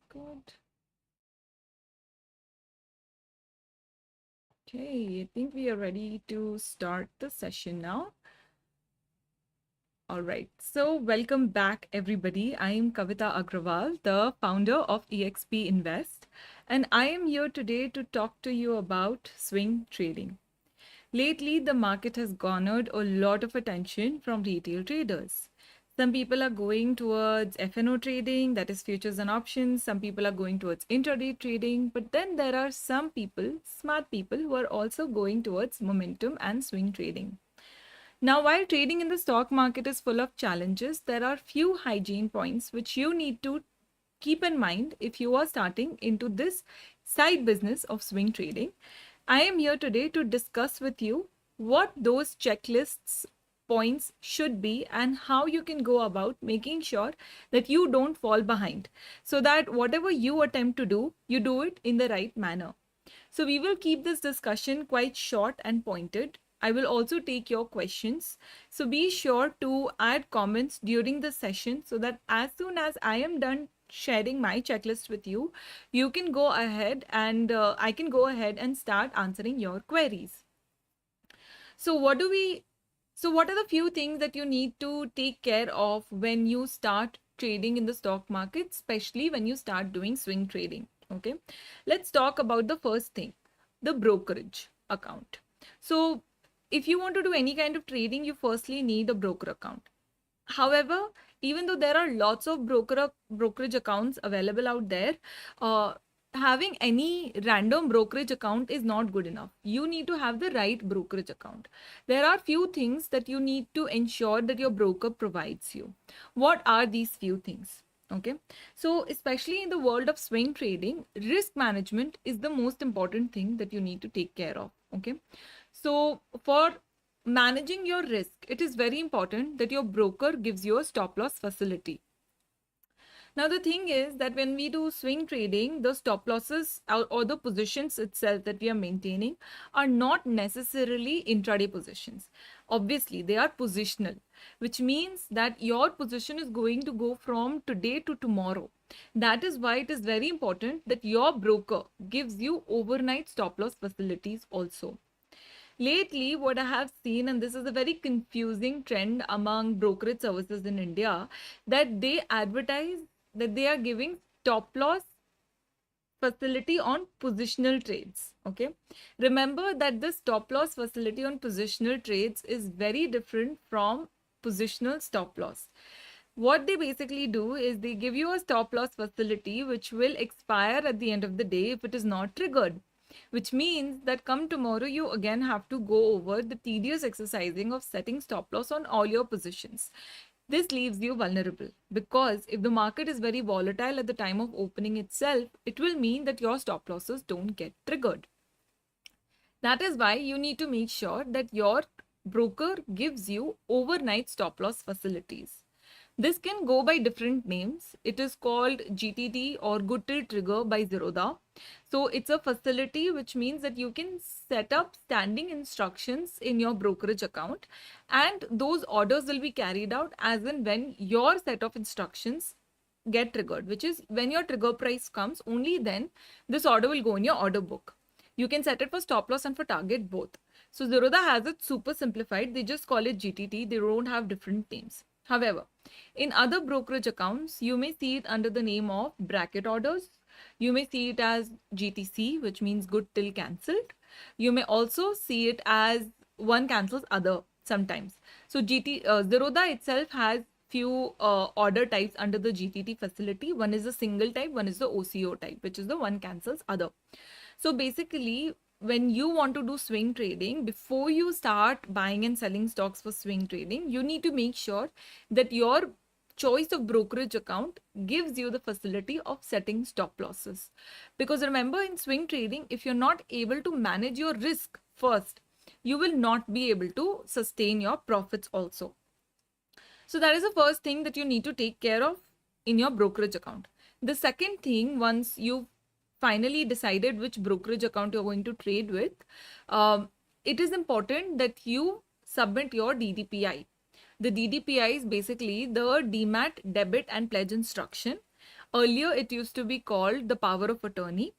Good. Okay, I think we are ready to start the session now. All right, so welcome back, everybody. I am Kavita Agrawal, the founder of EXP-Invest, and I am here today to talk to you about swing trading. Lately, the market has garnered a lot of attention from retail traders. Some people are going towards FNO trading, that is futures and options. Some people are going towards intraday trading. But then there are some people, smart people, who are also going towards momentum and swing trading. Now, while trading in the stock market is full of challenges, there are few hygiene points which you need to keep in mind if you are starting into this side business of swing trading. I am here today to discuss with you what those checklists points should be and how you can go about making sure that you don't fall behind, so that whatever you attempt to do, you do it in the right manner. So we will keep this discussion quite short and pointed. I will also take your questions. So be sure to add comments during the session so that as soon as I am done sharing my checklist with you, you can go ahead and I can go ahead and start answering your queries. So what are the few things that you need to take care of when you start trading in the stock market, especially when you start doing swing trading? Okay, let's talk about the first thing, the brokerage account. So if you want to do any kind of trading, you firstly need a broker account. However, even though there are lots of brokerage accounts available out there, uh, having any random brokerage account is not good enough. You need to have the right brokerage account. There are few things that you need to ensure that your broker provides you. What are these few things? Okay, so especially in the world of swing trading, risk management is the most important thing that you need to take care of. Okay, so for managing your risk, it is very important that your broker gives you a stop loss facility. Now, the thing is that when we do swing trading, the stop losses or the positions itself that we are maintaining are not necessarily intraday positions. Obviously, they are positional, which means that your position is going to go from today to tomorrow. That is why it is very important that your broker gives you overnight stop loss facilities also. Lately, what I have seen, and this is a very confusing trend among brokerage services in India, that they advertise that they are giving stop loss facility on positional trades. Okay. Remember that the stop loss facility on positional trades is very different from positional stop loss. What they basically do is they give you a stop loss facility which will expire at the end of the day if it is not triggered, which means that come tomorrow you again have to go over the tedious exercising of setting stop loss on all your positions. This leaves you vulnerable because if the market is very volatile at the time of opening itself, it will mean that your stop losses don't get triggered. That is why you need to make sure that your broker gives you overnight stop loss facilities. This can go by different names. It is called GTT or Good Till Trigger by Zerodha. So it's a facility which means that you can set up standing instructions in your brokerage account and those orders will be carried out as and when your set of instructions get triggered, which is when your trigger price comes, only then this order will go in your order book. You can set it for stop loss and for target both. So Zerodha has it super simplified. They just call it GTT. They don't have different names. However, in other brokerage accounts, you may see it under the name of bracket orders. You may see it as GTC, which means good till cancelled. You may also see it as one cancels other sometimes. So Zerodha itself has few order types under the GTT facility. One is a single type, one is the OCO type, which is the one cancels other. So basically, when you want to do swing trading, before you start buying and selling stocks for swing trading, you need to make sure that your choice of brokerage account gives you the facility of setting stop losses. Because remember, in swing trading, if you're not able to manage your risk first, you will not be able to sustain your profits also. So that is the first thing that you need to take care of in your brokerage account. The second thing, once you've finally decided which brokerage account you're going to trade with, it is important that you submit your DDPI. The DDPI is basically the Demat Debit and Pledge Instruction. Earlier, it used to be called the power of attorney.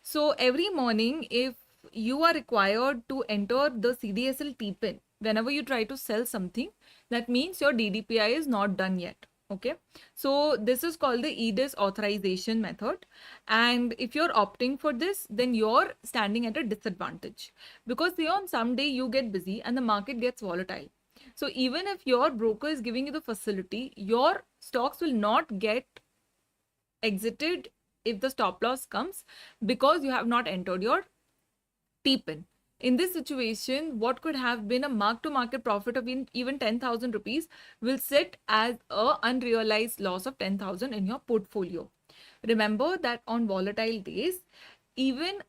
So every morning, if you are required to enter the CDSL T-pin whenever you try to sell something, that means your DDPI is not done yet. Okay, so this is called the EDIS authorization method. And if you're opting for this, then you're standing at a disadvantage, because say on some day you get busy and the market gets volatile. So even if your broker is giving you the facility, your stocks will not get exited if the stop loss comes, because you have not entered your T-pin. In this situation, what could have been a mark-to-market profit of even 10,000 rupees will sit as a unrealized loss of 10,000 in your portfolio. Remember that on volatile days, even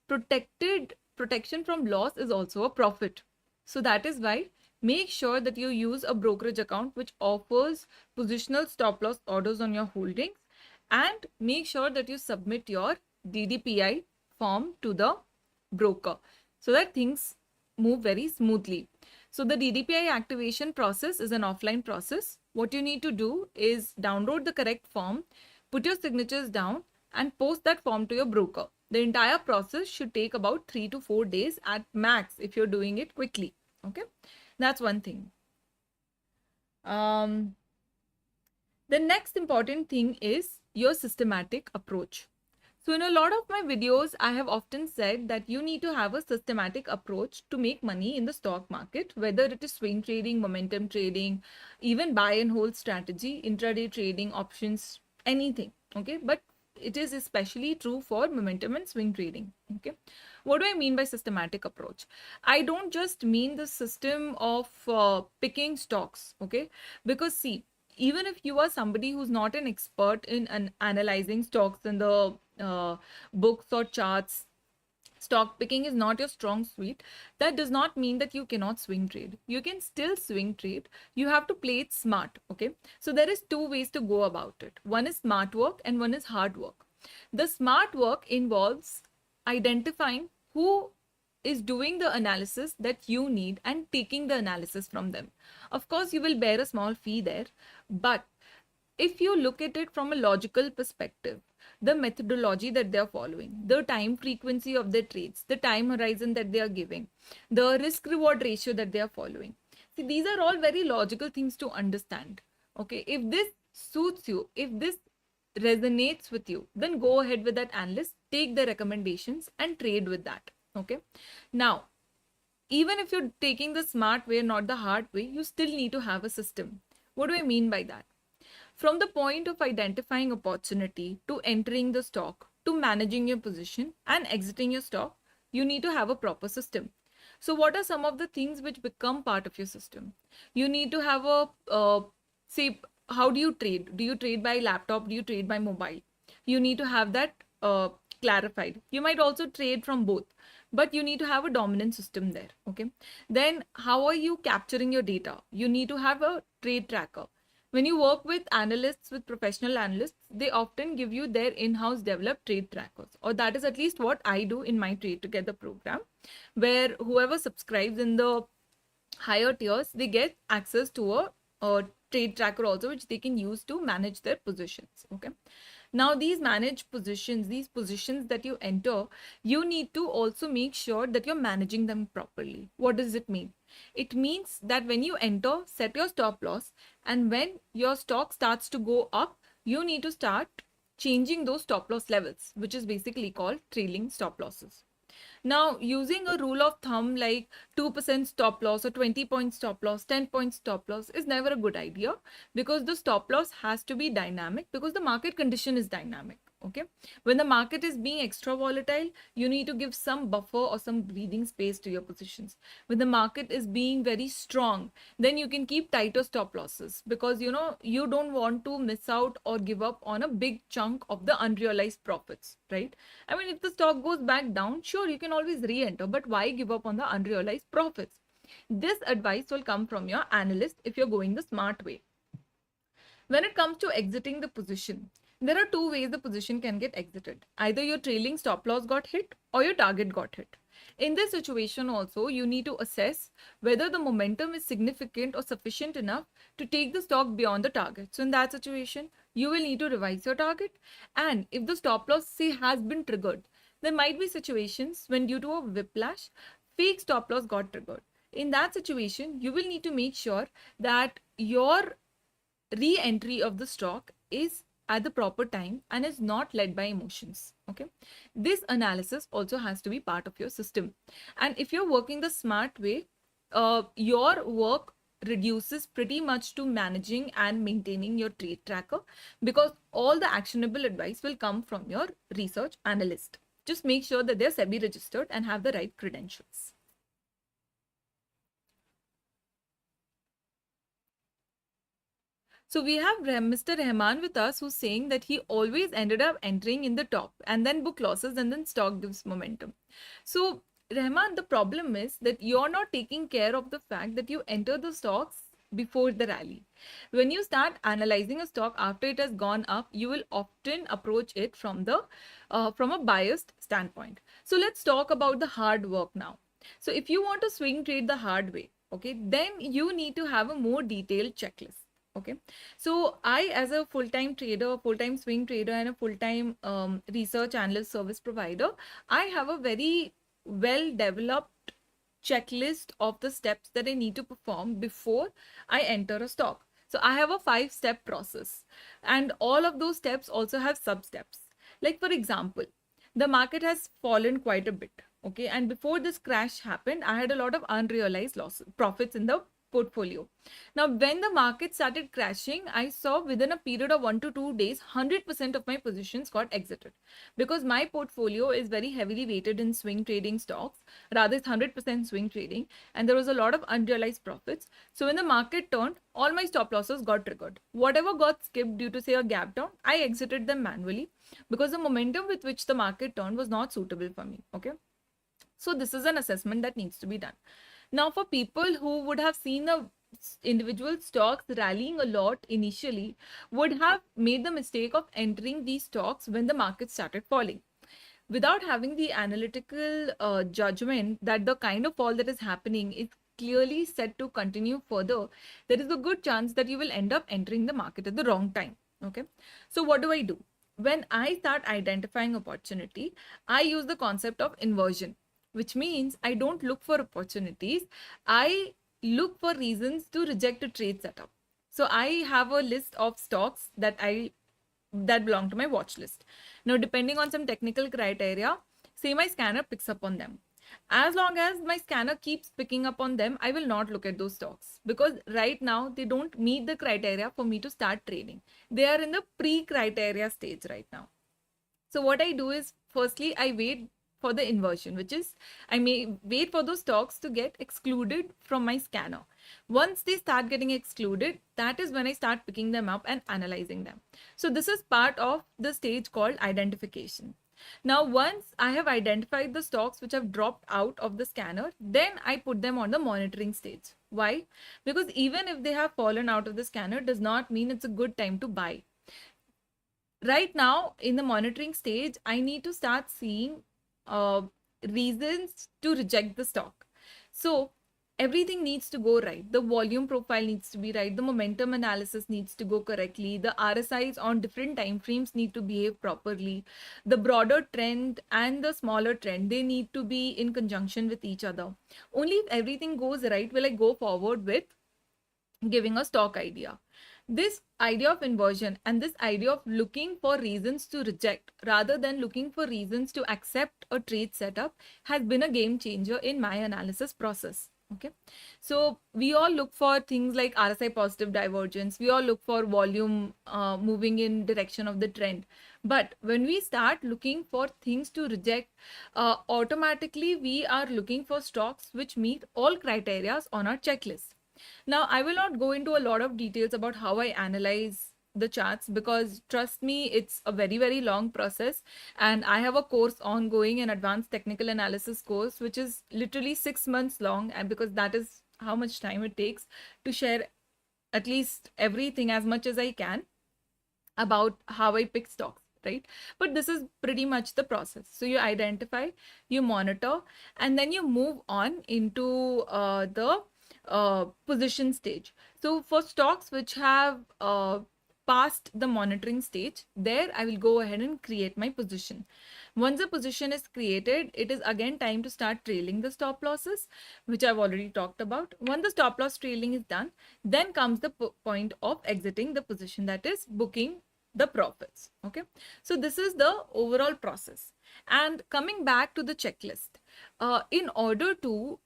protection from loss is also a profit. So that is why make sure that you use a brokerage account which offers positional stop loss orders on your holdings, and make sure that you submit your DDPI form to the broker so that things move very smoothly. So the DDPI activation process is an offline process. What you need to do is download the correct form, put your signatures down, and post that form to your broker. The entire process should take about 3 to 4 days at max if you're doing it quickly. Okay, that's one thing. The next important thing is your systematic approach. So in a lot of my videos, I have often said that you need to have a systematic approach to make money in the stock market, whether it is swing trading, momentum trading, even buy and hold strategy, intraday trading, options, anything. Okay, but it is especially true for momentum and swing trading. Okay, what do I mean by systematic approach? I don't just mean the system of picking stocks. Okay, because see, even if you are somebody who's not an expert in analyzing stocks in the books or charts, stock picking is not your strong suite, that does not mean that you cannot swing trade. You can still swing trade. You have to play it smart. Okay, so there is two ways to go about it. One is smart work and one is hard work. The smart work involves identifying who is doing the analysis that you need and taking the analysis from them. Of course, you will bear a small fee there, but if you look at it from a logical perspective, the methodology that they are following, the time frequency of their trades, the time horizon that they are giving, the risk reward ratio that they are following. See, these are all very logical things to understand. Okay, if this suits you, if this resonates with you, then go ahead with that analyst, take the recommendations and trade with that. Okay, now even if you're taking the smart way, not the hard way, you still need to have a system. What do I mean by that? From the point of identifying opportunity to entering the stock to managing your position and exiting your stock, you need to have a proper system. So what are some of the things which become part of your system? You need to have say, how do you trade? Do you trade by laptop? Do you trade by mobile? You need to have that clarified. You might also trade from both, but you need to have a dominant system there. Okay, then how are you capturing your data? You need to have a trade tracker. When you work with analysts, with professional analysts, they often give you their in-house developed trade trackers, or that is at least what I do in my Trade Together program, where whoever subscribes in the higher tiers, they get access to a trade tracker also, which they can use to manage their positions. Okay, now these managed positions, these positions that you enter, you need to also make sure that you're managing them properly. What does it mean? It means that when you enter, set your stop loss, and when your stock starts to go up, you need to start changing those stop loss levels, which is basically called trailing stop losses. Now, using a rule of thumb like 2% stop loss or 20-point stop loss, 10-point stop loss is never a good idea, because the stop loss has to be dynamic, because the market condition is dynamic. Okay, when the market is being extra volatile, you need to give some buffer or some breathing space to your positions. When the market is being very strong, then you can keep tighter stop losses, because you don't want to miss out or give up on a big chunk of the unrealized profits, right? I mean, if the stock goes back down, sure, you can always re-enter, but why give up on the unrealized profits? This advice will come from your analyst if you're going the smart way. When it comes to exiting the position, there are two ways the position can get exited. Either your trailing stop loss got hit or your target got hit. In this situation also, you need to assess whether the momentum is significant or sufficient enough to take the stock beyond the target. So in that situation, you will need to revise your target. And if the stop loss say has been triggered, there might be situations when due to a whiplash, fake stop loss got triggered. In that situation, you will need to make sure that your re-entry of the stock is at the proper time and is not led by emotions. Okay, this analysis also has to be part of your system. And if you're working the smart way, your work reduces pretty much to managing and maintaining your trade tracker, because all the actionable advice will come from your research analyst. Just make sure that they're SEBI registered and have the right credentials. So we have Mr. Rahman with us, who's saying that he always ended up entering in the top and then book losses and then stock gives momentum. So Rahman, the problem is that you're not taking care of the fact that you enter the stocks before the rally. When you start analyzing a stock after it has gone up, you will often approach it from a biased standpoint. So let's talk about the hard work now. So if you want to swing trade the hard way, okay, then you need to have a more detailed checklist. Okay, so I, as a full-time trader, full-time swing trader, and a full-time research analyst service provider, I have a very well-developed checklist of the steps that I need to perform before I enter a stock. So I have a 5-step process, and all of those steps also have sub-steps. Like for example, the market has fallen quite a bit. Okay, and before this crash happened, I had a lot of unrealized losses, profits in the portfolio. Now, when the market started crashing, I saw within a period of 1 to 2 days, 100% of my positions got exited, because my portfolio is very heavily weighted in swing trading stocks. Rather, it's 100% swing trading, and there was a lot of unrealized profits. So when the market turned, all my stop losses got triggered. Whatever got skipped due to, say, a gap down, I exited them manually, because the momentum with which the market turned was not suitable for me. Okay. So this is an assessment that needs to be done. Now, for people who would have seen the individual stocks rallying a lot initially, would have made the mistake of entering these stocks when the market started falling. Without having the analytical judgment that the kind of fall that is happening is clearly set to continue further, there is a good chance that you will end up entering the market at the wrong time. Okay. So what do I do? When I start identifying opportunity, I use the concept of inversion, which means I don't look for opportunities. I look for reasons to reject a trade setup. So I have a list of stocks that belong to my watch list. Now, depending on some technical criteria, say my scanner picks up on them. As long as my scanner keeps picking up on them, I will not look at those stocks, because right now they don't meet the criteria for me to start trading. They are in the pre-criteria stage right now. So what I do is, firstly, I wait for the inversion, which is I may wait for those stocks to get excluded from my scanner. Once they start getting excluded, that is when I start picking them up and analyzing them. So this is part of the stage called identification. Now, once I have identified the stocks which have dropped out of the scanner, then I put them on the monitoring stage. Why? Because even if they have fallen out of the scanner, does not mean it's a good time to buy. Right now, in the monitoring stage, I need to start seeing reasons to reject the stock. So everything needs to go right. The volume profile needs to be right. The momentum analysis needs to go correctly. The RSIs on different time frames need to behave properly. The broader trend and the smaller trend, they need to be in conjunction with each other. Only if everything goes right will I go forward with giving a stock idea. This idea of inversion and this idea of looking for reasons to reject rather than looking for reasons to accept a trade setup has been a game changer in my analysis process. Okay, so we all look for things like RSI positive divergence. We all look for volume moving in direction of the trend. But when we start looking for things to reject, automatically we are looking for stocks which meet all criteria on our checklist. Now, I will not go into a lot of details about how I analyze the charts, because trust me, it's a very, very long process. And I have a course ongoing, an advanced technical analysis course, which is literally 6 months long. And because that is how much time it takes to share at least everything as much as I can about how I pick stocks. Right? But this is pretty much the process. So you identify, you monitor, and then you move on into the position stage. So for stocks which have past the monitoring stage, there I will go ahead and create my position. Once the position is created, it is again time to start trailing the stop losses, which I've already talked about. Once the stop loss trailing is done, then comes the point of exiting the position, that is booking the profits. Okay, so this is the overall process. And coming back to the checklist, in order to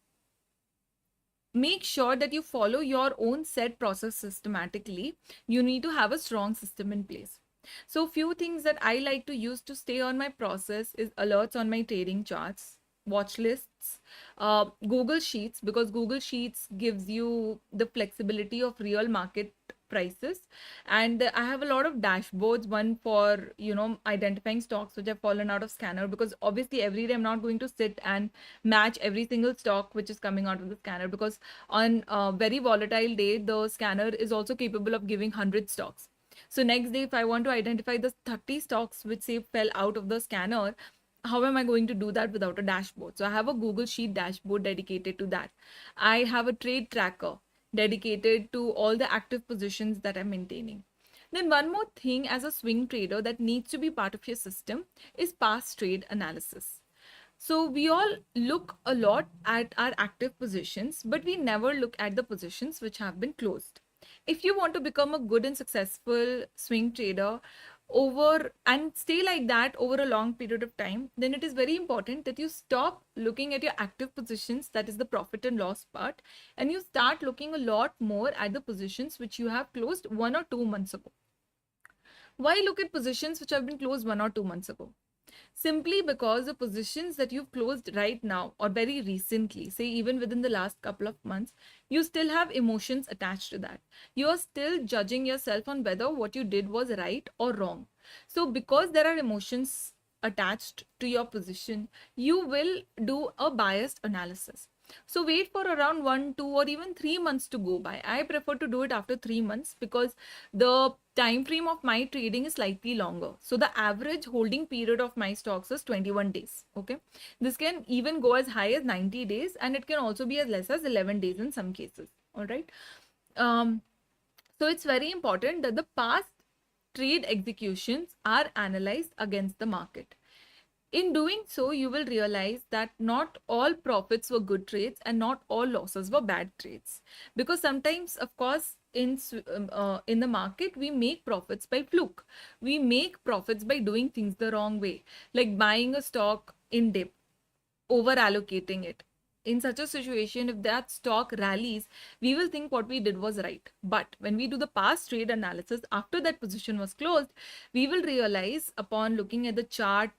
make sure that you follow your own set process systematically, you need to have a strong system in place. So few things that I like to use to stay on my process is alerts on my trading charts, watch lists, Google Sheets, because Google Sheets gives you the flexibility of real market prices. And I have a lot of dashboards, one for identifying stocks which have fallen out of scanner, because obviously every day I'm not going to sit and match every single stock which is coming out of the scanner, because on a very volatile day the scanner is also capable of giving 100 stocks. So next day, if I want to identify the 30 stocks which say fell out of the scanner, how am I going to do that without a dashboard? So I have a Google Sheet dashboard dedicated to that. I have a trade tracker dedicated to all the active positions that I'm maintaining. Then one more thing as a swing trader that needs to be part of your system is past trade analysis. So we all look a lot at our active positions, but we never look at the positions which have been closed. If you want to become a good and successful swing trader over and stay like that over a long period of time, then it is very important that you stop looking at your active positions, that is the profit and loss part, and you start looking a lot more at the positions which you have closed 1 or 2 months ago. Why look at positions which have been closed 1 or 2 months ago? Simply because the positions that you've closed right now or very recently, say even within the last couple of months, you still have emotions attached to that. You are still judging yourself on whether what you did was right or wrong. So because there are emotions attached to your position, you will do a biased analysis. So wait for around 1, 2, or even 3 months to go by. I prefer to do it after 3 months because the time frame of my trading is slightly longer. So the average holding period of my stocks is 21 days. Okay. This can even go as high as 90 days and it can also be as less as 11 days in some cases. All right. So it's very important that the past trade executions are analyzed against the market. In doing so, you will realize that not all profits were good trades and not all losses were bad trades. Because sometimes, of course, in the market, we make profits by fluke. We make profits by doing things the wrong way, like buying a stock in dip, over allocating it. In such a situation, if that stock rallies, we will think what we did was right. But when we do the past trade analysis after that position was closed, we will realize upon looking at the chart,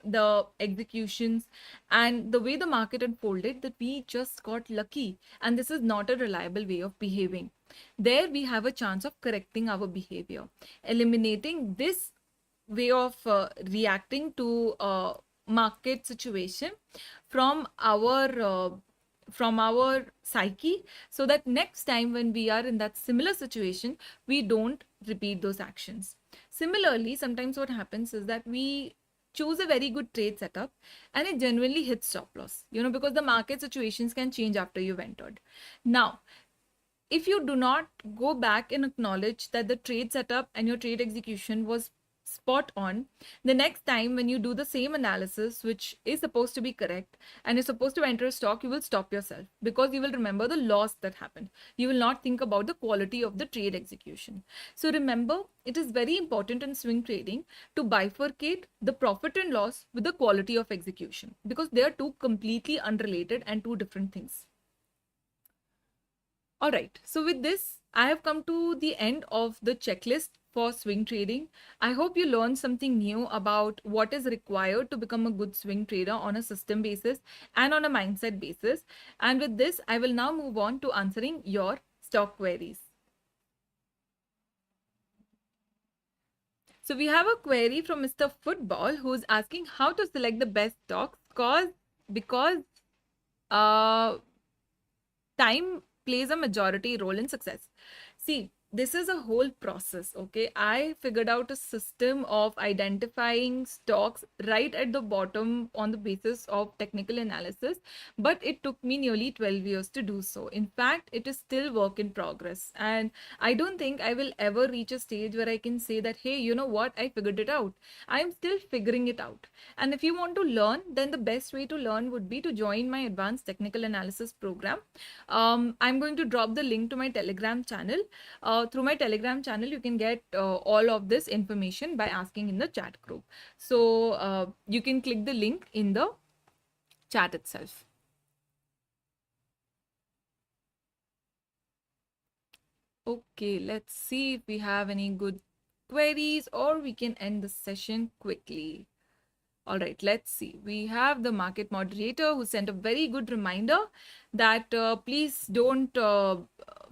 the executions, and the way the market unfolded, that we just got lucky and this is not a reliable way of behaving. There we have a chance of correcting our behavior, eliminating this way of reacting to market situation from our psyche, so that next time when we are in that similar situation, we don't repeat those actions. Similarly, sometimes what happens is that we choose a very good trade setup and it genuinely hits stop loss, because the market situations can change after you've entered. Now, if you do not go back and acknowledge that the trade setup and your trade execution was spot on, the next time when you do the same analysis, which is supposed to be correct, and you're supposed to enter a stock, you will stop yourself because you will remember the loss that happened. You will not think about the quality of the trade execution. So remember, it is very important in swing trading to bifurcate the profit and loss with the quality of execution, because they are two completely unrelated and two different things. All right, so with this, I have come to the end of the checklist for swing trading. I hope you learned something new about what is required to become a good swing trader on a system basis and on a mindset basis. And with this, I will now move on to answering your stock queries. So we have a query from Mr. Football who is asking how to select the best stocks because time plays a majority role in success. See, this is a whole process. Okay, I figured out a system of identifying stocks right at the bottom on the basis of technical analysis, but it took me nearly 12 years to do so. In fact, it is still work in progress, and I don't think I will ever reach a stage where I can say that, hey, you know what, I figured it out. I'm still figuring it out. And if you want to learn, then the best way to learn would be to join my advanced technical analysis program. I'm going to drop the link to my Telegram channel. Through my Telegram channel, you can get all of this information by asking in the chat group. So you can click the link in the chat itself. Okay, let's see if we have any good queries, or we can end the session quickly. All right, let's see. We have the market moderator who sent a very good reminder that please don't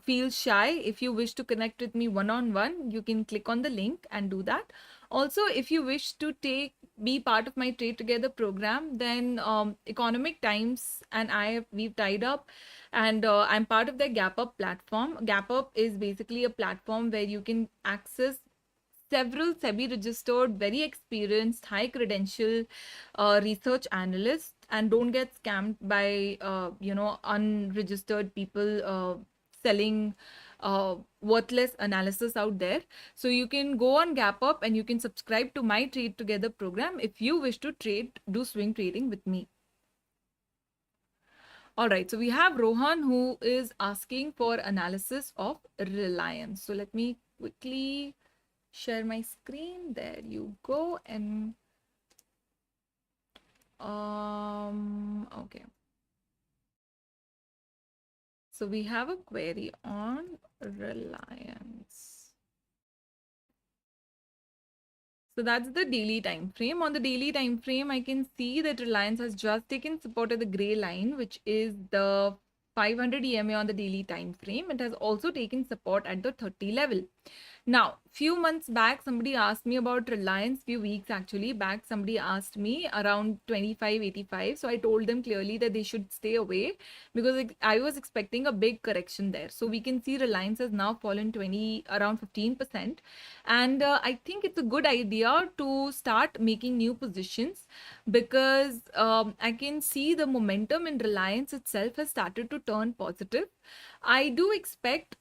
feel shy. If you wish to connect with me one-on-one, you can click on the link and do that. Also, if you wish to be part of my Trade Together program, then Economic Times and we've tied up, and I'm part of the Gap Up platform. Gap Up is basically a platform where you can access several SEBI registered, very experienced, high credential research analysts, and don't get scammed by unregistered people selling worthless analysis out there. So you can go on Gap Up and you can subscribe to my Trade Together program if you wish to do swing trading with me. All right, so we have Rohan who is asking for analysis of Reliance. So let me quickly share my screen. There you go. And okay, so we have a query on Reliance. So that's the daily time frame. On the daily time frame, I can see that Reliance has just taken support at the gray line, which is the 500 EMA on the daily time frame. It has also taken support at the 30 level. Now, few months back, somebody asked me about Reliance, few weeks actually back, somebody asked me around 25.85. So I told them clearly that they should stay away because I was expecting a big correction there. So we can see Reliance has now fallen around 15%. And I think it's a good idea to start making new positions because I can see the momentum in Reliance itself has started to turn positive. I do expect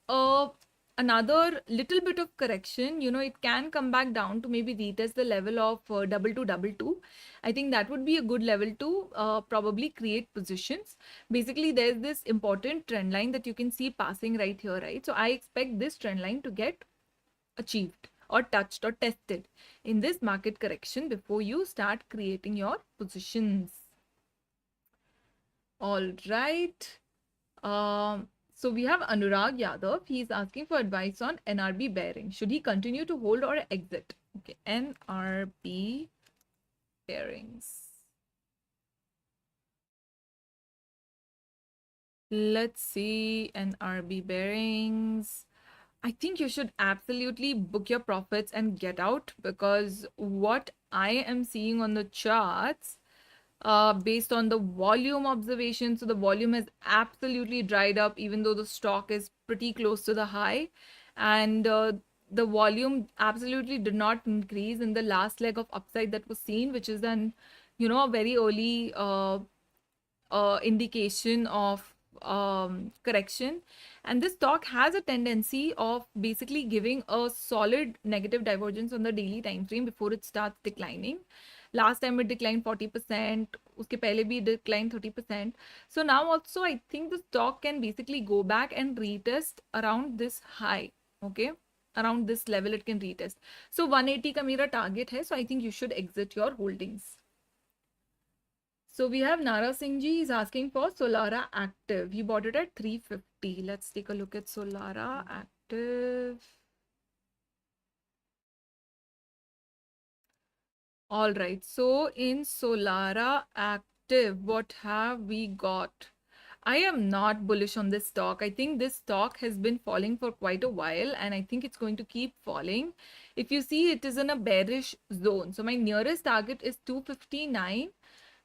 another little bit of correction. It can come back down to maybe retest the level of 2222. I think that would be a good level to probably create positions. Basically, there's this important trend line that you can see passing right here, right? So I expect this trend line to get achieved or touched or tested in this market correction before you start creating your positions. All right. So we have Anurag Yadav. He's asking for advice on NRB bearing. Should he continue to hold or exit? Okay, NRB bearings. Let's see, NRB bearings. I think you should absolutely book your profits and get out, because what I am seeing on the charts, based on the volume observation, so the volume has absolutely dried up even though the stock is pretty close to the high, and the volume absolutely did not increase in the last leg of upside that was seen, which is an a very early indication of correction. And this stock has a tendency of basically giving a solid negative divergence on the daily time frame before it starts declining. Last time it declined 40%, uske pehle bhi declined 30%. So now also I think the stock can basically go back and retest around this high, okay? Around this level it can retest. So 180 ka mera target hai, so I think you should exit your holdings. So we have Nara Singh ji is asking for Solara Active. He bought it at 350. Let's take a look at Solara Active. All right. So in Solara Active, what have we got? I am not bullish on this stock. I think this stock has been falling for quite a while, and I think it's going to keep falling. If you see, it is in a bearish zone. So my nearest target is 259.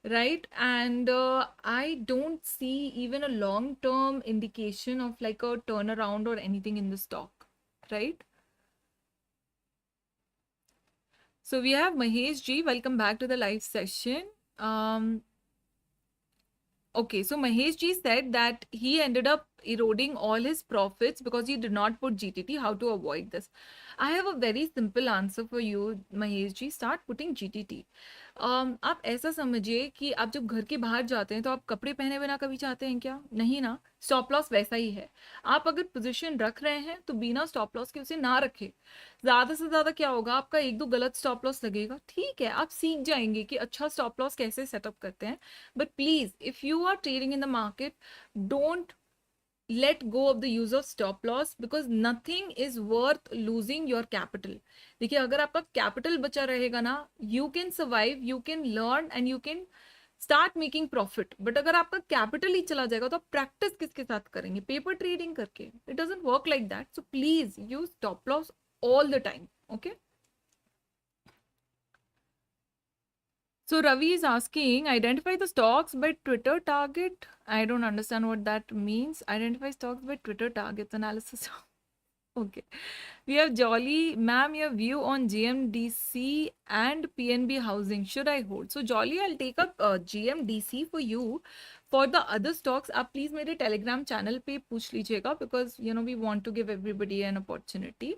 Right, and I don't see even a long-term indication of like a turnaround or anything in the stock. right? So we have Mahesh Ji. Welcome back to the live session. Um, okay, so Mahesh Ji said that he ended up eroding all his profits because he did not put GTT. How to avoid this? I have a very simple answer for you, Mahesh Ji. Start putting GTT. आप ऐसा समझिए कि आप जब घर के बाहर जाते हैं तो आप कपड़े पहने बिना कभी चाहते हैं क्या? नहीं ना। स्टॉप लॉस वैसा ही है। आप अगर पोजीशन रख रहे हैं तो बिना स्टॉप लॉस के उसे ना रखें। ज़्यादा से ज़्यादा क्या होगा, आपका एक दो गलत स्टॉप लॉस लगेगा, ठीक है, आप सीख जाएंगे कि अच्छा स्टॉप लॉस कैसे सेटअप करते हैं। But please if you are trading in the market, don't let go of the use of stop loss because nothing is worth losing your capital. देखिए, अगर आपका कैपिटल बचा रहेगा ना, you can survive, you can learn and you can start making profit. But अगर आपका capital ही चला जाएगा तो आप प्रैक्टिस किसके साथ करेंगे? पेपर ट्रेडिंग करके? It doesn't work like that. So please use stop loss all the time. Okay. So Ravi is asking, identify the stocks by Twitter target. I don't understand what that means. Identify stocks by Twitter targets analysis. Okay. We have Jolly. Ma'am, your view on GMDC and PNB housing. Should I hold? So Jolly, I'll take up GMDC for you. For the other stocks, आप please मेरे Telegram channel पे पूछ लीजिएगा because you know we want to give everybody an opportunity.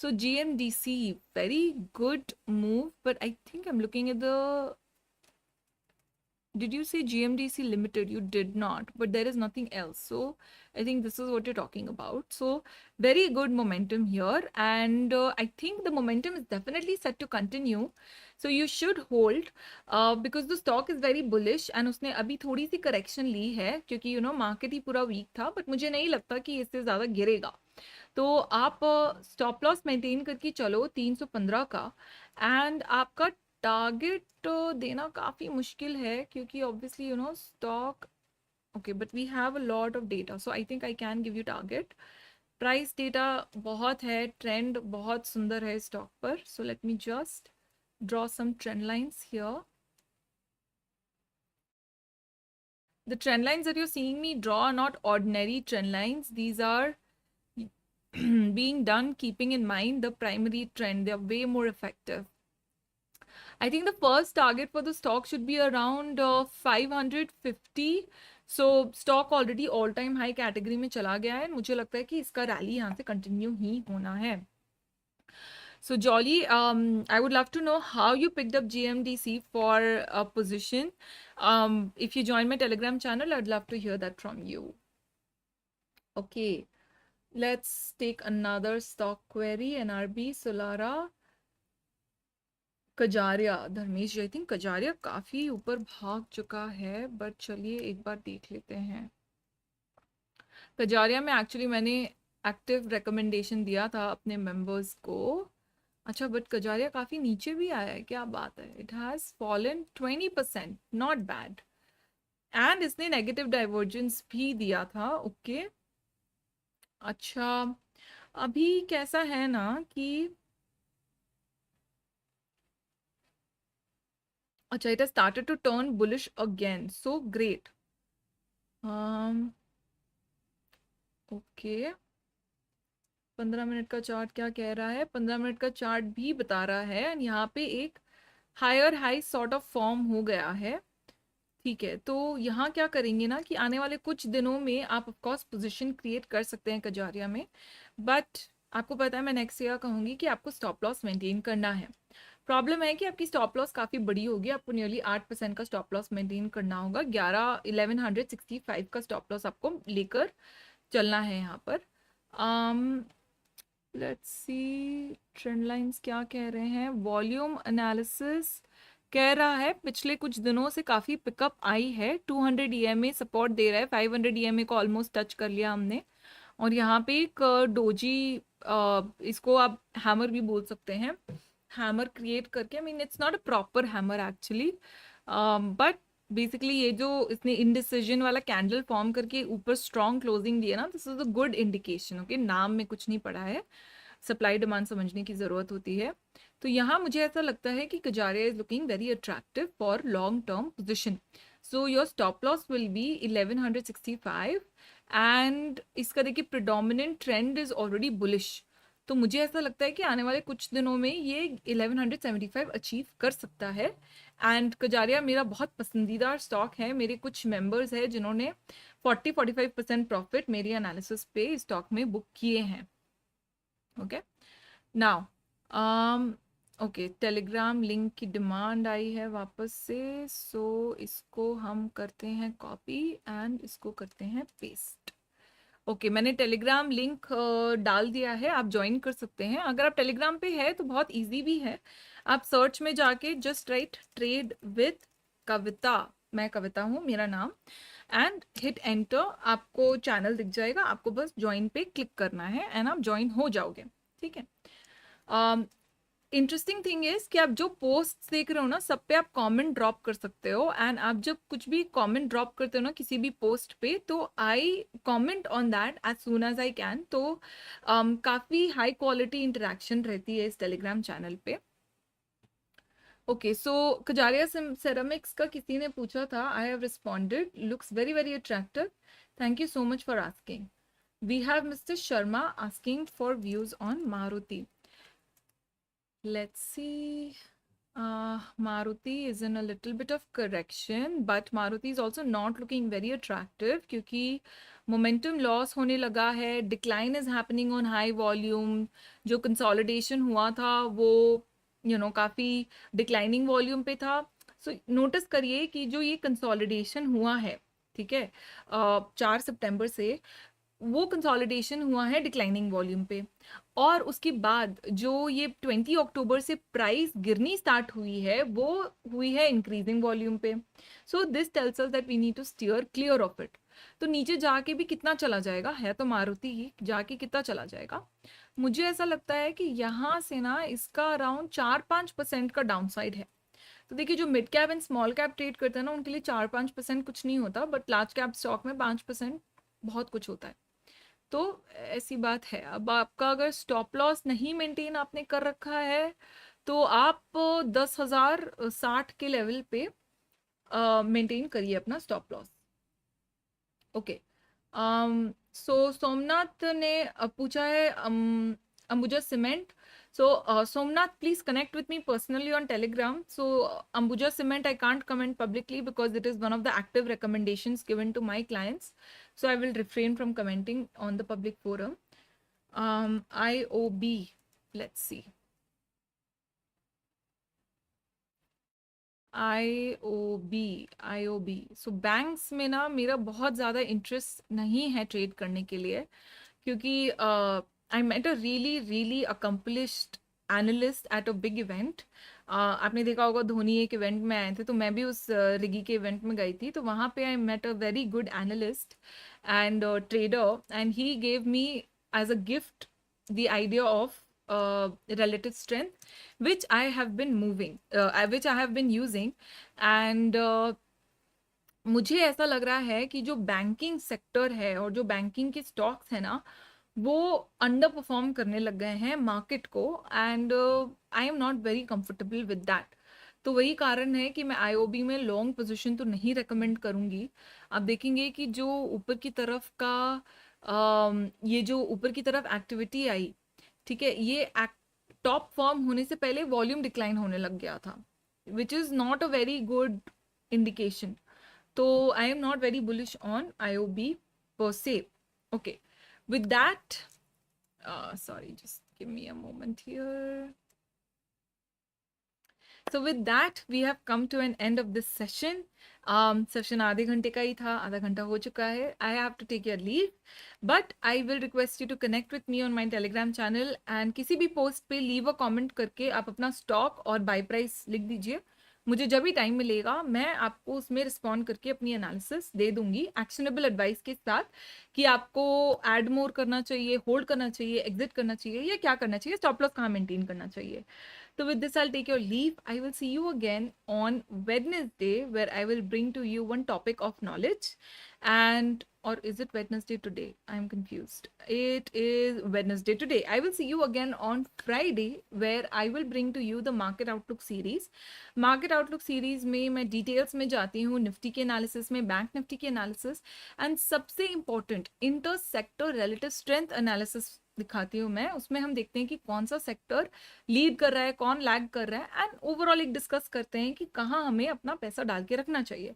So GMDC, very good move, but I think I'm looking at the... Did you say GMDC Limited? You did not, but there is nothing else. So I think this is what you're talking about. So very good momentum here. And I think the momentum is definitely set to continue. So you should hold because the stock is very bullish and उसने अभी थोड़ी सी correction ली है क्योंकि you know market ही पूरा weak था, but मुझे नहीं लगता कि इससे ज़्यादा गिरेगा. तो आप स्टॉप लॉस मेंटेन करके चलो 315 का, एंड आपका टारगेट देना काफ़ी मुश्किल है क्योंकि obviously you know stock... okay, but we have a lot of data, so I think I can give you target. Price data बहुत है, ट्रेंड बहुत सुंदर है स्टॉक पर. So let me just draw some trend lines here. The trend lines that you're seeing me draw are not ordinary trend lines. These are being done keeping in mind the primary trend. They are way more effective. I think the first target for the stock should be around 550. So stock already all time high category में चला गया है. मुझे लगता है कि इसका rally यहाँ से कंटिन्यू ही होना है. So Jolly, I would love to know how you picked up GMDC for a position. If you join my Telegram channel, I'd love to hear that from you. Okay. Let's take another stock query. NRB, Solara, Kajaria. Dharmesh ji, I think Kajaria काफ़ी ऊपर भाग चुका है, but चलिए एक बार देख लेते हैं. कजारिया में एक्चुअली मैंने एक्टिव रिकमेंडेशन दिया था अपने मेंबर्स को. अच्छा, बट कजारिया काफ़ी नीचे भी आया है, क्या बात है. It has fallen 20%, not bad. And इसने नेगेटिव डाइवर्जेंस भी दिया था. ओके. अच्छा, अभी कैसा है ना कि अच्छा, it has started to turn bullish again. So great. Okay. 15 minute का चार्ट क्या कह रहा है? 15 मिनट का चार्ट भी बता रहा है एंड यहाँ पे एक higher high sort of form हो गया है. ठीक है, तो यहाँ क्या करेंगे ना कि आने वाले कुछ दिनों में आप ऑफकोर्स पोजीशन क्रिएट कर सकते हैं कजारिया में, बट आपको पता है मैं नेक्स्ट ईयर कहूँगी कि आपको स्टॉप लॉस मेंटेन करना है. प्रॉब्लम है कि आपकी स्टॉप लॉस काफ़ी बड़ी होगी, आपको नियरली 8% का स्टॉप लॉस मेंटेन करना होगा. 1165 का स्टॉप लॉस आपको लेकर चलना है यहाँ पर. लेट्स सी ट्रेंड लाइंस क्या कह रहे हैं. वॉल्यूम एनालिसिस कह रहा है पिछले कुछ दिनों से काफ़ी पिकअप आई है. 200 EMA सपोर्ट दे रहा है. 500 EMA को ऑलमोस्ट टच कर लिया हमने. और यहाँ पे एक डोजी, इसको आप हैमर भी बोल सकते हैं, हैमर क्रिएट करके. I mean it's not a proper hammer actually, but basically ये जो इसने इनडिसीजन वाला कैंडल फॉर्म करके ऊपर स्ट्रॉन्ग क्लोजिंग दिया ना, this is a good indication. Okay, नाम में कुछ नहीं पड़ा है, सप्लाई डिमांड समझने की ज़रूरत होती है. तो यहाँ मुझे ऐसा लगता है कि Kajaria is looking very attractive for long term position. So your stop loss will be 1165 and इसका देखिए predominant trend is already bullish. तो मुझे ऐसा लगता है कि आने वाले कुछ दिनों में ये 1175 अचीव कर सकता है। एंड कजारिया मेरा बहुत पसंदीदा स्टॉक है। मेरे कुछ मेंबर्स हैं जिन्होंने 40-45% प्रॉफिट मेरी एनालिसिस पे स्टॉक में बुक किए हैं। Okay, now okay, Telegram link की डिमांड आई है वापस से, सो इसको हम करते हैं कॉपी एंड इसको करते हैं पेस्ट। ओके, मैंने टेलीग्राम लिंक डाल दिया है, आप ज्वाइन कर सकते हैं। अगर आप टेलीग्राम पे है तो बहुत इजी भी है, आप सर्च में जाके जस्ट राइट ट्रेड विद कविता, मैं कविता हूँ मेरा नाम, एंड हिट एंटर, आपको चैनल दिख जाएगा, आपको बस ज्वाइन पे क्लिक करना है एंड आप ज्वाइन हो जाओगे। ठीक है, इंटरेस्टिंग थिंग इज कि आप जो पोस्ट देख रहे हो ना, सब पे आप कमेंट ड्रॉप कर सकते हो। एंड आप जब कुछ भी कमेंट ड्रॉप करते हो ना किसी भी पोस्ट पे, तो I comment on that as soon as I can. तो काफ़ी हाई क्वालिटी इंटरेक्शन रहती है इस टेलीग्राम चैनल पे। ओके, सो कजारिया सेरामिक्स का किसी ने पूछा था, I have responded, looks very very attractive, thank you so much for asking. We have mister Sharma asking for views on Maruti. Let's see. Maruti is in a little bit of correction, but Maruti is also not looking very attractive क्योंकि momentum loss होने लगा है, decline is happening on high volume, जो consolidation हुआ था वो काफ़ी declining volume पे था। So notice करिए कि जो ये consolidation हुआ है, ठीक है, 4 सितंबर से, वो कंसोलिडेशन हुआ है डिक्लाइनिंग वॉल्यूम पे, और उसके बाद जो ये 20 अक्टूबर से प्राइस गिरनी स्टार्ट हुई है वो हुई है इंक्रीजिंग वॉल्यूम पे। So this tells us that we need to steer clear of it. तो नीचे जाके भी कितना चला जाएगा, है तो मारुति ही, जाके कितना चला जाएगा, मुझे ऐसा लगता है कि यहाँ से ना इसका अराउंड 4-5% का डाउन साइड है। तो देखिए, जो mid cap and small cap trade करते हैं ना उनके लिए 4-5% कुछ नहीं होता, बट लार्ज कैप स्टॉक में 5% बहुत कुछ होता है। तो ऐसी बात है। अब आपका अगर स्टॉप लॉस नहीं मेंटेन आपने कर रखा है तो आप 10,060 के लेवल पे मेंटेन करिए अपना स्टॉप लॉस। ओके, सो सोमनाथ ने पूछा है Ambuja cement. So, Somnath, please connect with me personally on Telegram. So, Ambuja Cement, I can't comment publicly because it is one of the active recommendations given to my clients. So, I will refrain from commenting on the public forum. IOB, let's see. IOB. So, banks में ना मेरा बहुत ज़्यादा interest नहीं है trade करने के लिए, क्योंकि I met a really really accomplished analyst at a big event. आपने देखा होगा धोनी एक इवेंट में आए थे, तो मैं भी उस रिगी के इवेंट में गई थी, तो वहाँ पे I met a very good analyst and trader, and he gave me as a gift the idea of relative strength, which I have been which I have been using, and मुझे ऐसा लग रहा है कि जो बैंकिंग सेक्टर है और जो बैंकिंग के स्टॉक्स है ना, वो अंडर परफॉर्म करने लग गए हैं मार्केट को, and I am not very comfortable with that. तो वही कारण है कि मैं आईओबी में लॉन्ग पोजीशन तो नहीं रेकमेंड करूंगी। आप देखेंगे कि जो ऊपर की तरफ का ये जो ऊपर की तरफ एक्टिविटी आई, ठीक है, ये टॉप फॉर्म होने से पहले वॉल्यूम डिक्लाइन होने लग गया था, which is not a very good indication. तो I am not very bullish on IOB per se. Okay, with that, sorry, just give me a moment here. So with that, we have come to an end of this session. Session आधे घंटे का ही था, आधा घंटा हो चुका है. I have to take your leave, but I will request you to connect with me on my Telegram channel, and किसी भी पोस्ट पे leave a comment करके आप अपना स्टॉक और बाय प्राइस लिख दीजिए. मुझे जब भी टाइम मिलेगा मैं आपको उसमें रिस्पॉन्ड करके अपनी एनालिसिस दे दूंगी एक्शनेबल एडवाइस के साथ, कि आपको ऐड मोर करना चाहिए, होल्ड करना चाहिए, एग्जिट करना चाहिए, या क्या करना चाहिए, स्टॉप लॉस कहाँ मेंटेन करना चाहिए. So with this, I'll take your leave. I will see you again on Wednesday, where I will bring to you one topic of knowledge. And, or is it Wednesday today? I'm confused. It is Wednesday today. I will see you again on Friday, where I will bring to you the Market Outlook series. Market Outlook series में मैं details में जाती हूँ, Nifty के analysis में, bank Nifty के analysis, and सबसे important inter sector relative strength analysis दिखाती हूँ मैं, उसमें हम देखते हैं कि कौन सा सेक्टर लीड कर रहा है, कौन लैग कर रहा है, एंड ओवरऑल एक डिस्कस करते हैं कि कहाँ हमें अपना पैसा डाल के रखना चाहिए.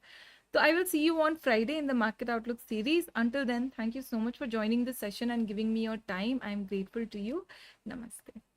So I will see you on Friday in the Market Outlook series. Until then, thank you so much for joining this session and giving me your time. I am grateful to you. Namaste.